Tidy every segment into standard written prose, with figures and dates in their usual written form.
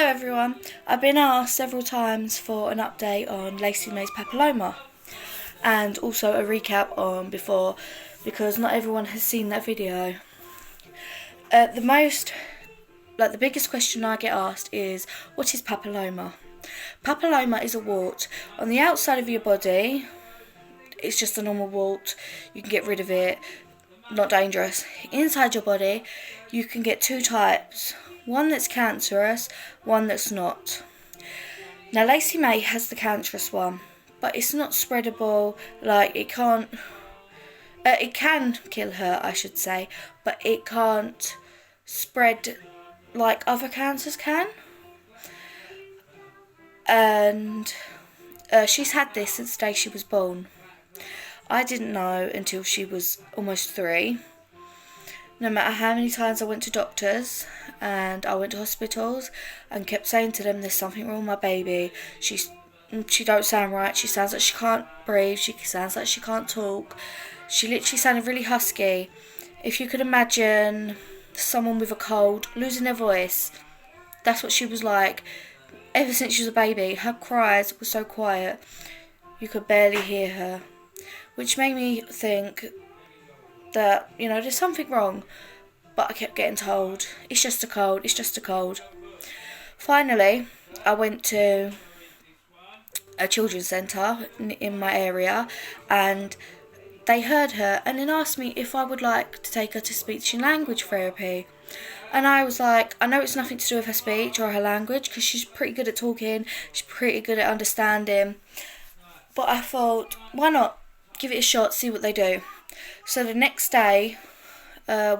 everyone, I've been asked several times for an update on Lacie-Mai's papilloma and also a recap on before, because not everyone has seen that video. The biggest question I get asked is, what is papilloma? Papilloma is a wart on the outside of your body. It's just a normal wart, you can get rid of it, not dangerous. Inside your body you can get two types, one that's cancerous, one that's not. Now Lacie-Mai has the cancerous one, but it's not spreadable, like it can kill her, I should say, but it can't spread like other cancers can. And she's had this since the day she was born. I didn't know until she was almost 3. No matter how many times I went to doctors and I went to hospitals and kept saying to them, there's something wrong with my baby, she don't sound right, she sounds like she can't breathe, she sounds like she can't talk, she literally sounded really husky. If you could imagine someone with a cold losing their voice, that's what she was like. Ever since she was a baby, her cries were so quiet, you could barely hear her, which made me think that, there's something wrong, but I kept getting told, it's just a cold, it's just a cold. Finally, I went to a children's centre in my area, and they heard her and then asked me if I would like to take her to speech and language therapy. And I was like, I know it's nothing to do with her speech or her language, because she's pretty good at talking, she's pretty good at understanding, but I thought, why not give it a shot, see what they do. So the next day,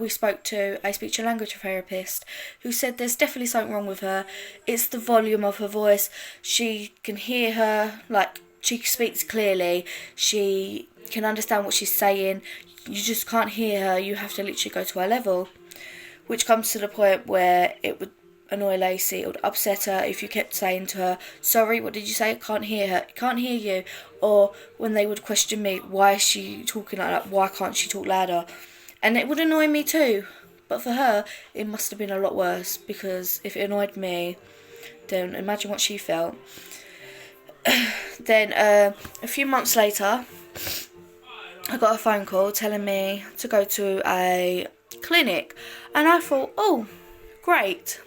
we spoke to a speech and language therapist who said there's definitely something wrong with her. It's the volume of her voice. She can hear her, like, she speaks clearly, she can understand what she's saying, you just can't hear her, you have to literally go to her level. Which comes to the point where it would annoy Lacie, it would upset her if you kept saying to her, sorry, what did you say? I can't hear her, I can't hear you. Or when they would question me, why is she talking like that, why can't she talk louder? And it would annoy me too, but for her it must have been a lot worse, because if it annoyed me, then imagine what she felt. Then a few months later, I got a phone call telling me to go to a clinic, and I thought, oh, great.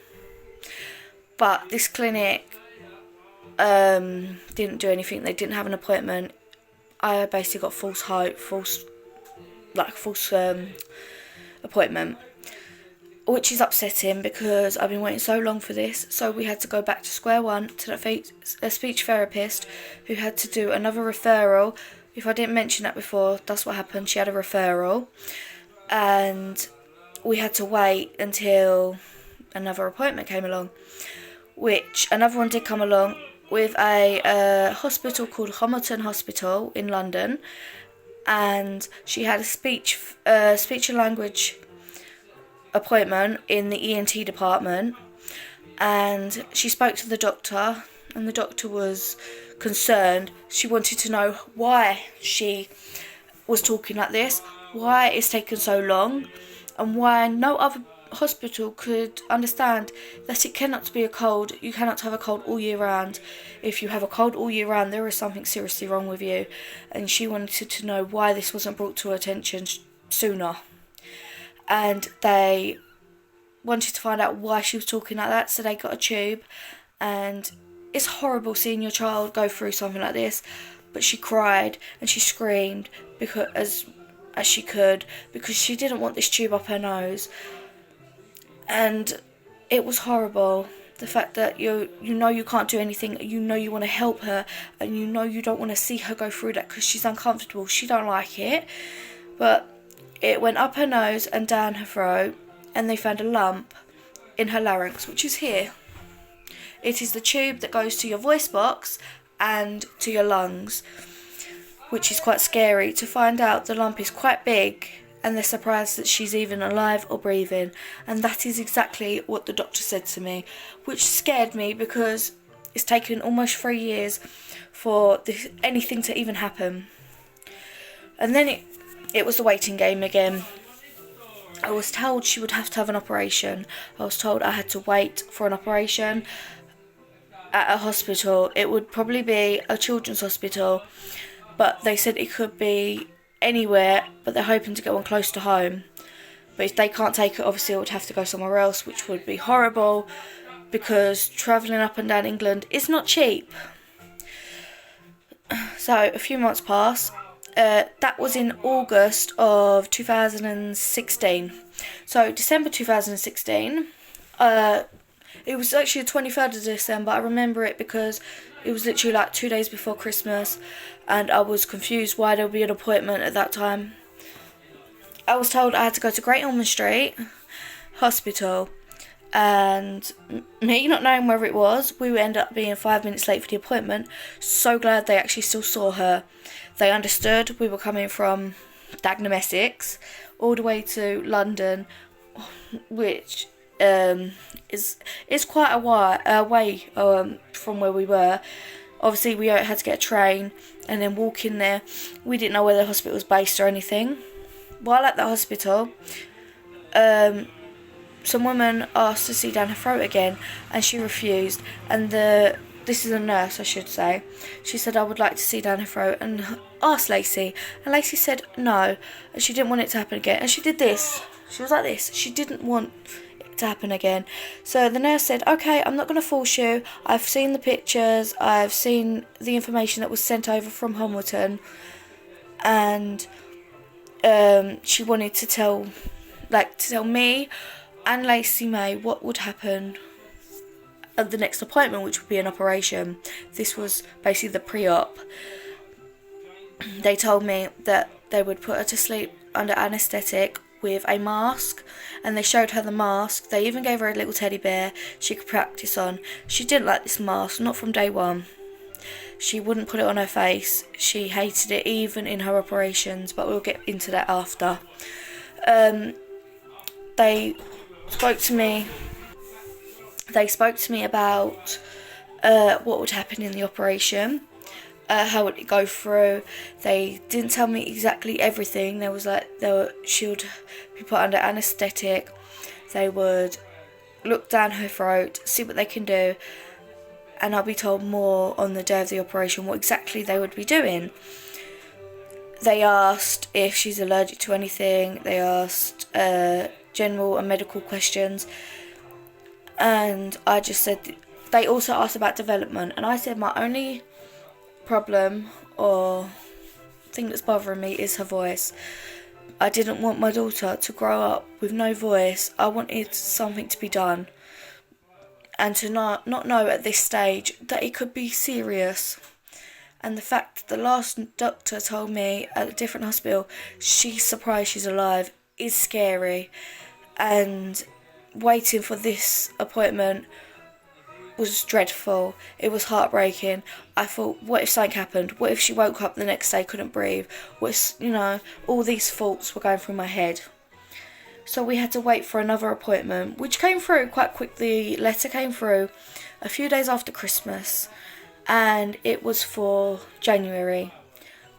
But this clinic didn't do anything, they didn't have an appointment. I basically got false hope, false appointment, which is upsetting because I've been waiting so long for this. So we had to go back to square one to a speech therapist who had to do another referral. If I didn't mention that before, that's what happened, she had a referral, and we had to wait until another appointment came along, which another one did come along with a hospital called Homerton Hospital in London, and she had a speech and language appointment in the ENT department, and she spoke to the doctor, and the doctor was concerned. She wanted to know why she was talking like this, why it's taken so long, and why no other hospital could understand that it cannot be a cold. You cannot have a cold all year round. If you have a cold all year round, there is something seriously wrong with you. And she wanted to know why this wasn't brought to her attention sooner. And they wanted to find out why she was talking like that, so they got a tube. And it's horrible seeing your child go through something like this, but she cried and she screamed because as she could, because she didn't want this tube up her nose. And it was horrible, the fact that you can't do anything, you want to help her, and you don't want to see her go through that because she's uncomfortable, she don't like it. But it went up her nose and down her throat, and they found a lump in her larynx, which is here. It is the tube that goes to your voice box and to your lungs, which is quite scary to find out. The lump is quite big, and they're surprised that she's even alive or breathing. And that is exactly what the doctor said to me, which scared me because it's taken almost 3 years for anything to even happen. And then it was the waiting game again. I was told she would have to have an operation. I was told I had to wait for an operation. at a hospital. It would probably be a children's hospital, but they said it could be anywhere, but they're hoping to get one close to home. But if they can't take it, obviously it would have to go somewhere else, which would be horrible, because travelling up and down England is not cheap. So a few months pass. That was in August of 2016. So December 2016, it was actually the 23rd of December. I remember it because it was literally like 2 days before Christmas, and I was confused why there would be an appointment at that time. I was told I had to go to Great Ormond Street Hospital, and me not knowing where it was, we ended up being 5 minutes late for the appointment. So glad they actually still saw her. They understood we were coming from Dagenham, Essex, all the way to London, which is quite a way from where we were. Obviously, we had to get a train and then walk in there. We didn't know where the hospital was based or anything. While at the hospital, some woman asked to see down her throat again, and she refused. And this is a nurse, I should say. She said, I would like to see down her throat, and asked Lacie. And Lacie said no, and she didn't want it to happen again. And she did this. She was like this. She didn't want it to happen again. So the nurse said, okay, I'm not going to force you. I've seen the pictures. I've seen the information that was sent over from Hamilton. And she wanted to tell me and Lacie-Mai what would happen at the next appointment, which would be an operation. This was basically the pre-op. They told me that they would put her to sleep under anaesthetic with a mask, and they showed her the mask. They even gave her a little teddy bear she could practice on. She didn't like this mask, not from day one. She wouldn't put it on her face. She hated it even in her operations, but we'll get into that after. They spoke to me about what would happen in the operation, how would it go through. They didn't tell me exactly everything. She would be put under anaesthetic. They would look down her throat, see what they can do, and I'll be told more on the day of the operation what exactly they would be doing. They asked if she's allergic to anything. They asked general and medical questions, and I just said, they also asked about development, and I said my only problem or thing that's bothering me is her voice. I didn't want my daughter to grow up with no voice. I wanted something to be done, and to not know at this stage that it could be serious. And the fact that the last doctor told me at a different hospital she's surprised she's alive is scary. And waiting for this appointment was dreadful. It was heartbreaking. I thought, what if something happened? What if she woke up the next day, couldn't breathe? All these thoughts were going through my head. So we had to wait for another appointment, which came through quite quickly. The letter came through a few days after Christmas, and it was for January,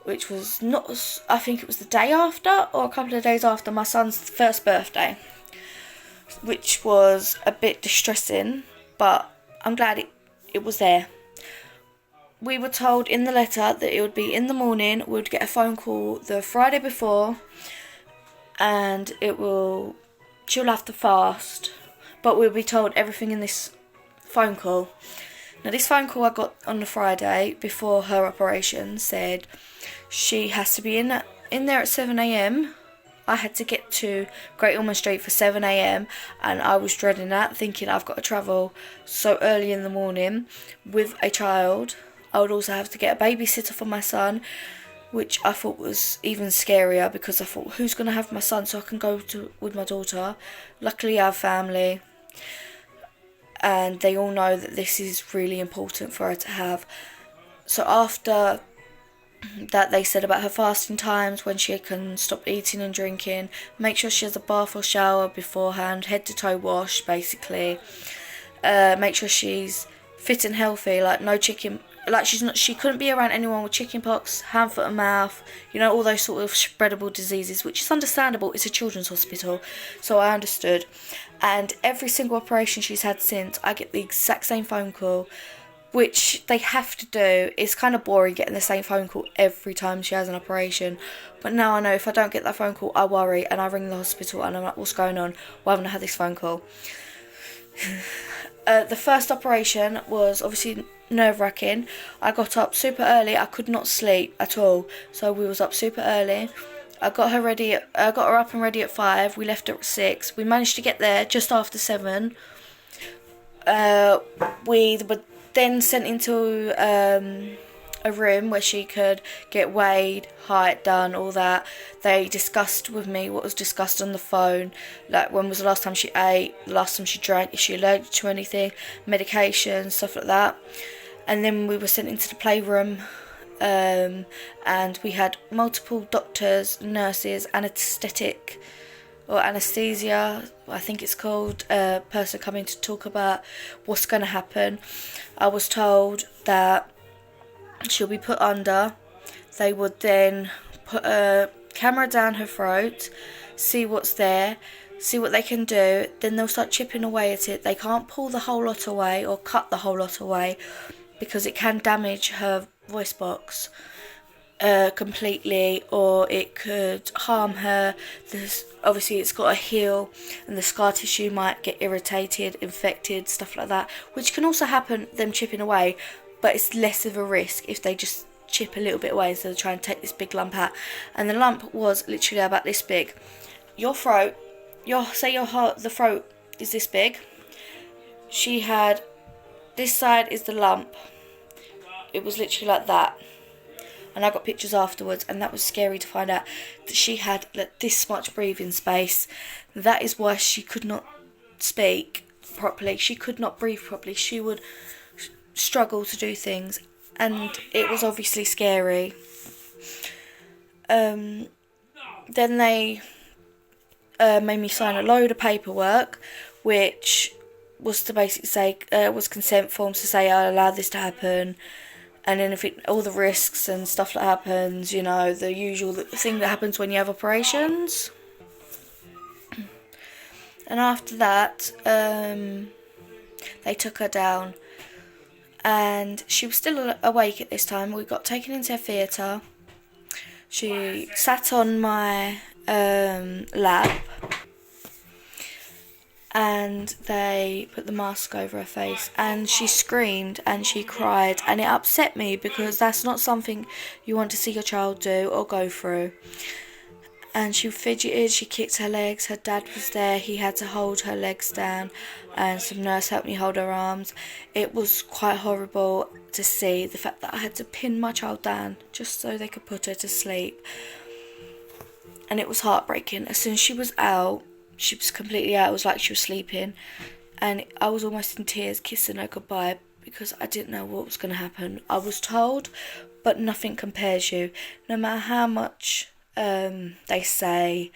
which was not, I think it was the day after or a couple of days after my son's first birthday, which was a bit distressing, but I'm glad it was there. We were told in the letter that it would be in the morning. We would get a phone call the Friday before, and she'll have to fast, but we'll be told everything in this phone call. Now, this phone call I got on the Friday before her operation said she has to be in there at 7 a.m. I had to get to Great Ormond Street for 7 a.m. and I was dreading that, thinking I've got to travel so early in the morning with a child. I would also have to get a babysitter for my son, which I thought was even scarier, because I thought, who's going to have my son so I can go with my daughter? Luckily, I have family, and they all know that this is really important for her to have. So after that, they said about her fasting times, when she can stop eating and drinking, make sure she has a bath or shower beforehand, head to toe wash basically, make sure she's fit and healthy, like no chicken, like she couldn't be around anyone with chicken pox, hand, foot and mouth, all those sort of spreadable diseases, which is understandable. It's a children's hospital, so I understood. And every single operation she's had since, I get the exact same phone call which they have to do. It's kind of boring getting the same phone call every time she has an operation. But now I know if I don't get that phone call, I worry and I ring the hospital and I'm like, what's going on? Why haven't I had this phone call? The first operation was obviously nerve-wracking. I got up super early. I could not sleep at all. So we was up super early. I got her ready. I got her up and ready at 5. We left her at 6. We managed to get there just after 7. We were then sent into a room where she could get weighed, height done, all that. They discussed with me what was discussed on the phone, like when was the last time she ate, the last time she drank, is she allergic to anything, medication, stuff like that. And then we were sent into the playroom, and we had multiple doctors, nurses, anaesthetic or anaesthesia, I think it's called, person coming to talk about what's going to happen. I was told that she'll be put under. They would then put a camera down her throat, see what's there, see what they can do. Then they'll start chipping away at it. They can't pull the whole lot away or cut the whole lot away because it can damage her voice box completely, or it could harm her. Obviously it's got to heal and the scar tissue might get irritated, infected, stuff like that, which can also happen, them chipping away, but it's less of a risk if they just chip a little bit away instead of trying to take this big lump out. And the lump was literally about this big. Your throat, the throat is this big. She had, this side is the lump. It was literally like that. And I got pictures afterwards, and that was scary to find out that she had like this much breathing space. That is why she could not speak properly. She could not breathe properly. She would struggle to do things, and it was obviously scary. Then they made me sign a load of paperwork, which was to basically say, was consent forms to say I allow this to happen. And then all the risks and stuff that happens, you know, the usual thing that happens when you have operations. And after that, they took her down. And she was still awake at this time. We got taken into a theatre. She sat on my lap. And they put the mask over her face, and she screamed and she cried, and it upset me because that's not something you want to see your child do or go through. And she fidgeted, she kicked her legs. Her dad was there, he had to hold her legs down, and some nurse helped me hold her arms. It was quite horrible to see the fact that I had to pin my child down just so they could put her to sleep. And it was heartbreaking. As soon as she was out, she was completely out. It was like she was sleeping, and I was almost in tears kissing her goodbye because I didn't know what was going to happen. I was told, but nothing compares you. No matter how much they say,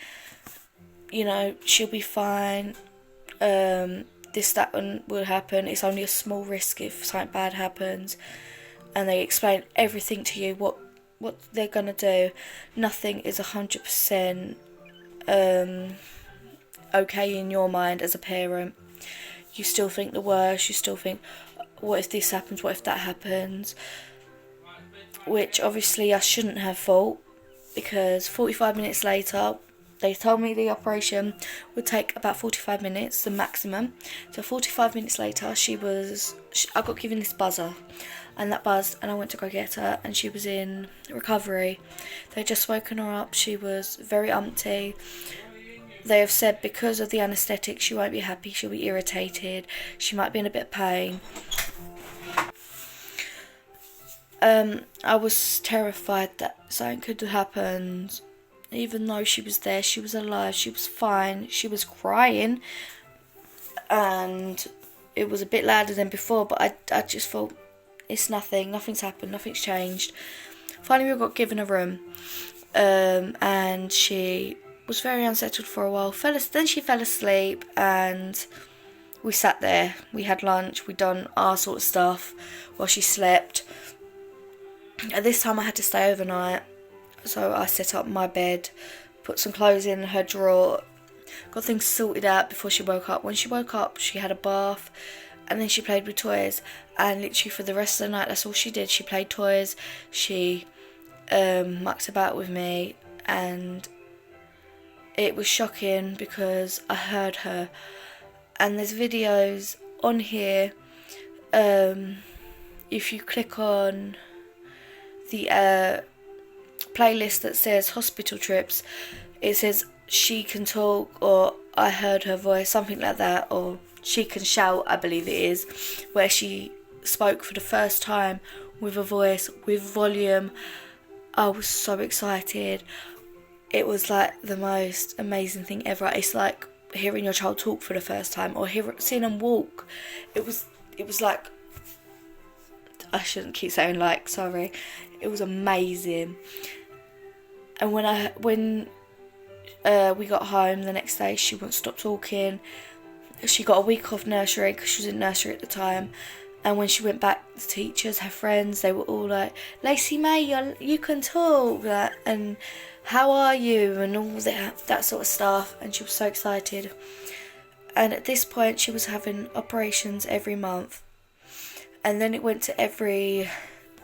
you know, she'll be fine, this, that, and will happen. It's only a small risk if something bad happens, and they explain everything to you, what they're going to do. Nothing is 100% okay in your mind as a parent. You still think the worst. You still think, what if this happens, what if that happens, which obviously I shouldn't have thought, because 45 minutes later they told me the operation would take about 45 minutes, the maximum. So 45 minutes later I got given this buzzer, and that buzzed, and I went to go get her, and she was in recovery. They'd just woken her up. She was very umpty. They have said because of the anaesthetic she won't be happy, she'll be irritated, she might be in a bit of pain. I was terrified that something could have happened. Even though she was there, she was alive, she was fine, she was crying, and it was a bit louder than before, but I just thought, it's nothing's happened, nothing's changed. Finally we got given a room, and she was very unsettled for a while. Then she fell asleep, and we sat there. We had lunch. We done our sort of stuff while she slept. At this time, I had to stay overnight, so I set up my bed, put some clothes in her drawer, got things sorted out before she woke up. When she woke up, she had a bath, And then she played with toys, and literally for the rest of the night, that's all she did. She played toys, she mucked about with me, and it was shocking because I heard her. And there's videos on here. If you click on the playlist that says hospital trips, it says she can talk, or I heard her voice, something like that, or she can shout, I believe it is, where she spoke for the first time with a voice, with volume. I was so excited. It was like the most amazing thing ever. It's like hearing your child talk for the first time, or seeing them walk. It was like, I shouldn't keep saying like, sorry. It was amazing. And when we got home the next day, she wouldn't stop talking. She got a week off nursery because she was in nursery at the time. And when she went back, the teachers, her friends, they were all like, Lacie-Mai, you can talk, like, and how are you, and all that sort of stuff. And she was so excited. And at this point, she was having operations every month. And then it went to every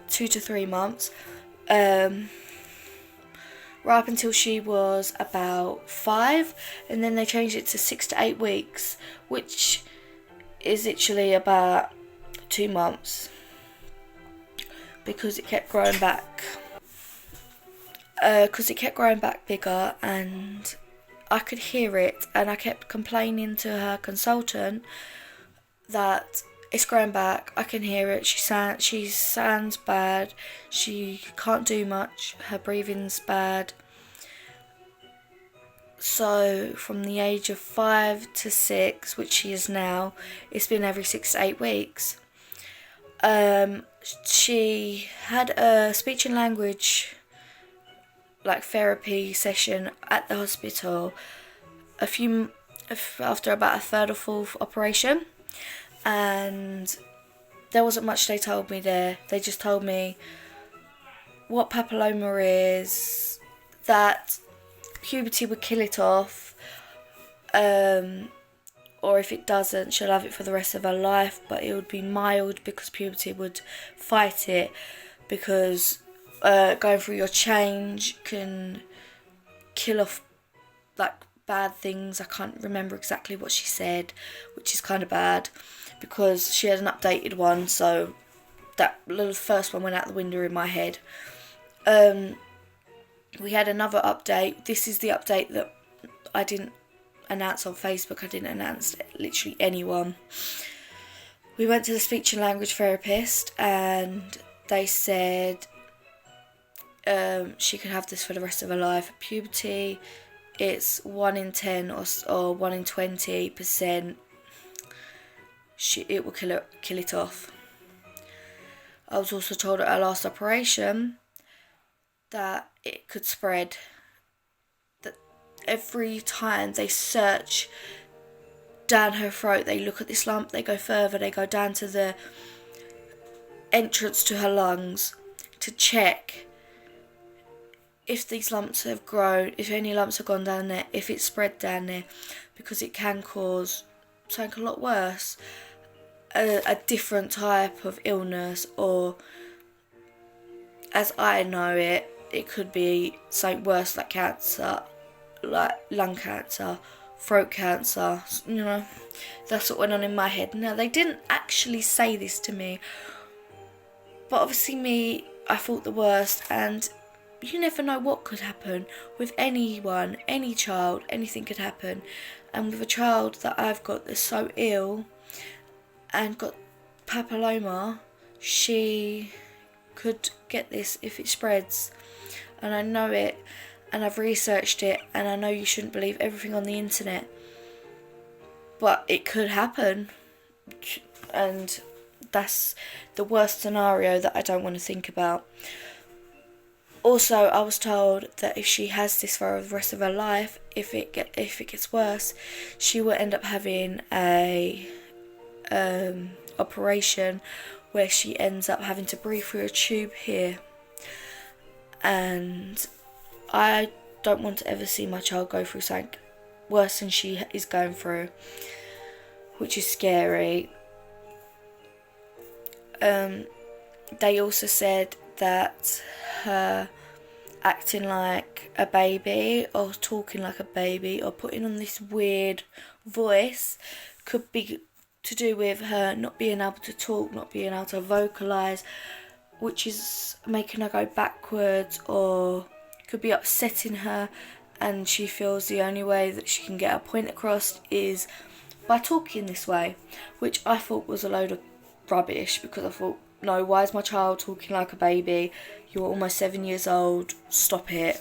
2 to 3 months. Right up until she was about 5, and then they changed it to 6 to 8 weeks, which is literally about 2 months, because it kept growing back. Bigger, and I could hear it, and I kept complaining to her consultant that it's growing back, I can hear it, she sounds bad, she can't do much, her breathing's bad. So from the age of 5 to 6, which she is now, it's been every 6 to 8 weeks. She had a speech and language therapy session at the hospital after about a third or fourth operation. And there wasn't much they told me there. They just told me what papilloma is, that puberty would kill it off, or if it doesn't, she'll have it for the rest of her life, but it would be mild because puberty would fight it, because going through your change can kill off bad things. I can't remember exactly what she said, which is kind of bad, because she had an updated one, so that little first one went out the window in my head. We had another update. This is the update that I didn't announce on Facebook. I didn't announce literally anyone. We went to the speech and language therapist, and they said she could have this for the rest of her life. Puberty, it's 1 in 10 or 1 in 20%. It will kill it off. I was also told at our last operation that it could spread. That every time they search down her throat, they look at this lump, they go further, they go down to the entrance to her lungs to check if these lumps have grown, if any lumps have gone down there, if it's spread down there, because it can cause something a lot worse. A different type of illness, or as I know it, it could be something worse, like cancer, like lung cancer, throat cancer, that's what went on in my head. Now, they didn't actually say this to me, but obviously I thought the worst, and you never know what could happen with anyone, any child, anything could happen. And with a child that I've got that's so ill and got papilloma, she could get this if it spreads. And I know it, and I've researched it, and I know you shouldn't believe everything on the internet, but it could happen, and that's the worst scenario that I don't want to think about. Also, I was told that if she has this for the rest of her life, if it gets worse, she will end up having a operation where she ends up having to breathe through a tube here. And I don't want to ever see my child go through something worse than she is going through, which is scary. They also said that her acting like a baby or talking like a baby or putting on this weird voice could be to do with her not being able to talk, not being able to vocalise, which is making her go backwards, or could be upsetting her, and she feels the only way that she can get her point across is by talking this way, which I thought was a load of rubbish, because I thought, no, why is my child talking like a baby? You're almost 7 years old, stop it.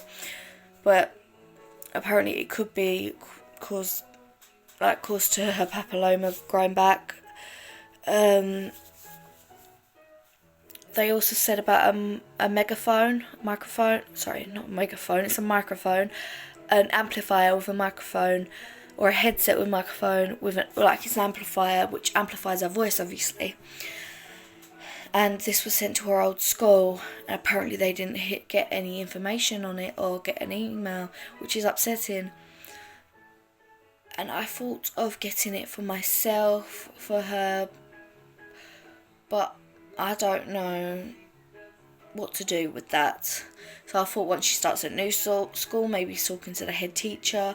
But apparently it could be caused to her papilloma growing back. They also said about a microphone, it's a microphone, an amplifier with a microphone, or a headset with a microphone with it's an amplifier which amplifies her voice, obviously. And this was sent to her old school, and apparently they didn't get any information on it or get an email, which is upsetting. And I thought of getting it for myself, for her, but I don't know what to do with that. So I thought once she starts at new school, maybe talking to the head teacher,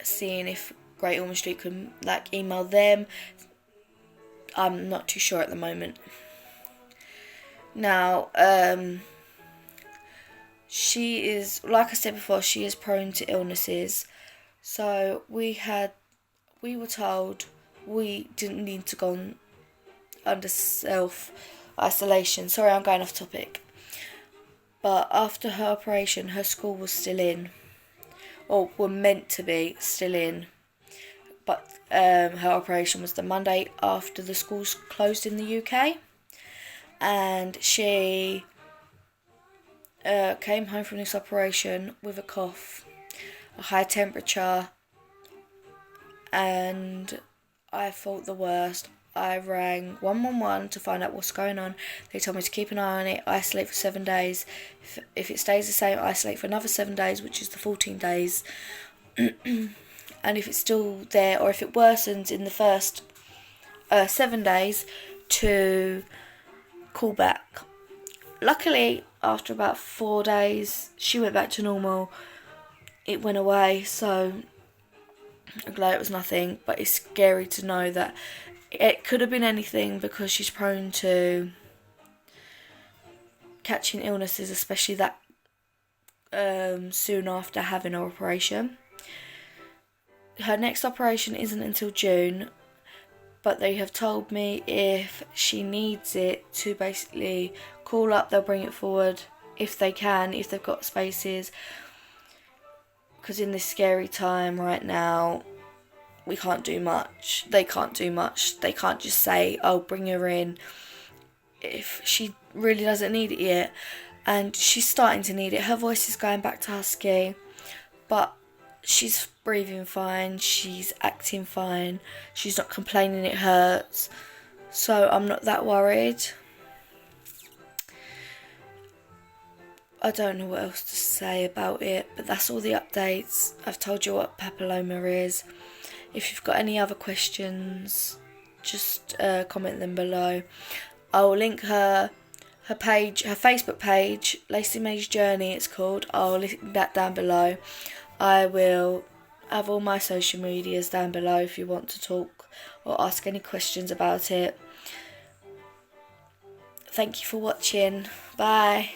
seeing if Great Ormond Street can email them. I'm not too sure at the moment. Now, she is, like I said before, she is prone to illnesses. So we were told we didn't need to go under self-isolation. Sorry, I'm going off topic. But after her operation, her school was still in, or were meant to be still in. But her operation was the Monday after the schools closed in the UK. And she came home from this operation with a cough, a high temperature, and I thought the worst. I rang 111 to find out what's going on. They told me to keep an eye on it, isolate for 7 days. If it stays the same, isolate for another 7 days, which is the 14 days. And if it's still there, or if it worsens in the first 7 days, to call back. Luckily, after about 4 days, she went back to normal. It went away, so I'm glad it was nothing, but it's scary to know that it could have been anything, because she's prone to catching illnesses, especially that soon after having her operation. Her next operation isn't until June, but they have told me if she needs it to basically call up, they'll bring it forward if they can, if they've got spaces. Because in this scary time right now, we can't do much. They can't do much. They can't just say, oh, bring her in, if she really doesn't need it yet. And she's starting to need it. Her voice is going back to husky, but she's breathing fine, she's acting fine, she's not complaining it hurts, so I'm not that worried. I don't know what else to say about it, but that's all the updates. I've told you what papilloma is. If you've got any other questions, just comment them below. I'll link her page, her Facebook page, Lacie-Mai's Journey it's called. I'll link that down below. I will have all my social medias down below if you want to talk or ask any questions about it. Thank you for watching. Bye.